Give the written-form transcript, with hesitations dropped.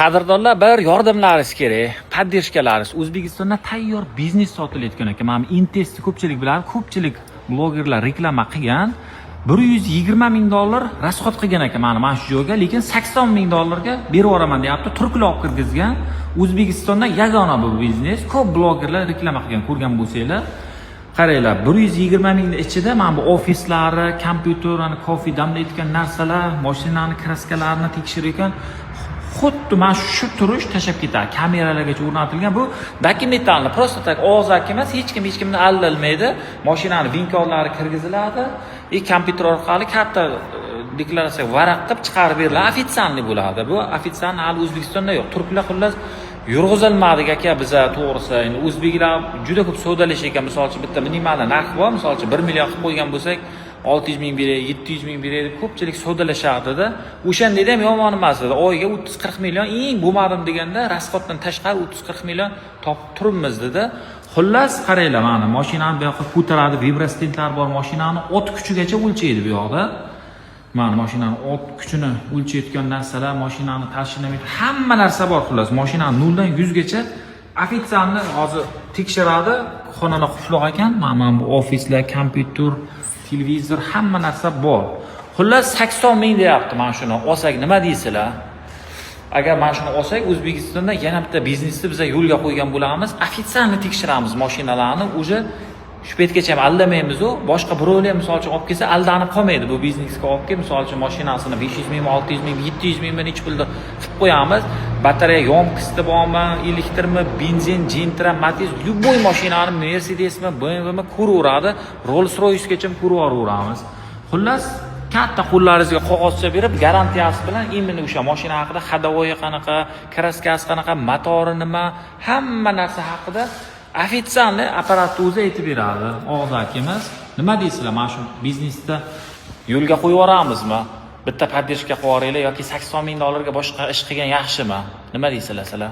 Qadrdonlar, bir yordamlaringiz kerak, poddershkalaringiz. O'zbekistonda tayyor biznes sotilayotgan ekan. Mana Intestni ko'pchilik biladi, ko'pchilik blogerlar reklama qilgan. $120,000 rasxod qilgan ekan mana shu joyga, lekin $80,000 berib yuboraman deyapti. Turklar olib kirgizgan. O'zbekistonda yagona bu biznes. Ko'p blogerlar reklama qilgan, ko'rgan bo'lsanglar. Qaranglar, 120,000 ichida mana bu ofislari, kompyuterni, kofe damlayotgan narsalar, mashinani kraskalarini tekshirayotgan. Xuddi mana shu turish tashab ketadi. Kameralargacha o'rnatilgan. Bu dokumentalni, просто так og'zaki emas, hech kimni aldalmaydi. Mashinani vinkonlari kirgiziladi. Kompyuter orqali katta deklaratsiya varaq qilib chiqarib beriladi. Ofitsialniy bo'ladi. Bu ofitsialniy hali O'zbekistonda yo'q. Turklar xullas yurg'izilmadik aka biza to'g'risi. Endi o'zbeklar juda ko'p savdalashayotgan. Misol uchun bitta minimal narx bor. Misol uchun 1 million qilib qo'ygan bo'lsak, 600,000 beraylik, 700,000 beraylik, ko'pchilik savdolashardi-da. O'shanda ham yomon emas edi. Oyiga 30-40 million eng bo'lmadim deganda rasxoddan tashqari 30-40 million topib turibmiz dedi. Xullas qaranglar, mana mashinani bu yoqqa ko'taradi, vibrastentlar bor, mashinani ot kuchigacha o'lchaydi bu yoqda. Mana mashinani ot kuchini o'lchayotgan narsalar, mashinani tashimaydi, hamma narsa bor xullas. Mashinani 0 dan 100 gacha ofitsialni hozir tekshiradi. Xonani qufloq ekan. Mana bu ofislar, kompyuter, televizor, hamma narsa bor. Xullas 80,000 deyapti. Mana shuni olsak nima deysizlar? Agar mana shuni olsak, O'zbekistonda yana bitta biznesni biz yo'lga qo'ygan bo'lamiz. Ofitsialni tekshiramiz mashinalarni. Uje shu paytgacha ham aldamaymiz-ku. Boshqa birovlar misol uchun olib kelsa aldanib qolmaydi. Bu biznesga olib kelib, misol uchun mashinasini 500,000, 600,000, 700,000 necha pulda qilib qo'yamiz. Batareya yomkisida bormi, elektrmi, benzin, Gentra, Matiz, любой mashinani, Mercedesmi, BMWmi ko'raveradi. Rolls-Roycegacha ko'raveramiz. Xullas katta qo'llaringizga qog'ozcha berib, garantiyasi bilan imini o'sha mashina haqida, xadovoyi qanaqa, kraskasi qanaqa, motori nima, hamma narsa haqida ofitsialniy apparat o'zi aytib beradi. Og'zaki emas. Nima deysizlar? Mana shu biznesda yo'lga qo'yib yuboramizmi? Bitta poddershka qilib yuboraylik yoki $80,000 ga boshqa ish qilgan yaxshimi? Nima deysizlar sizlar?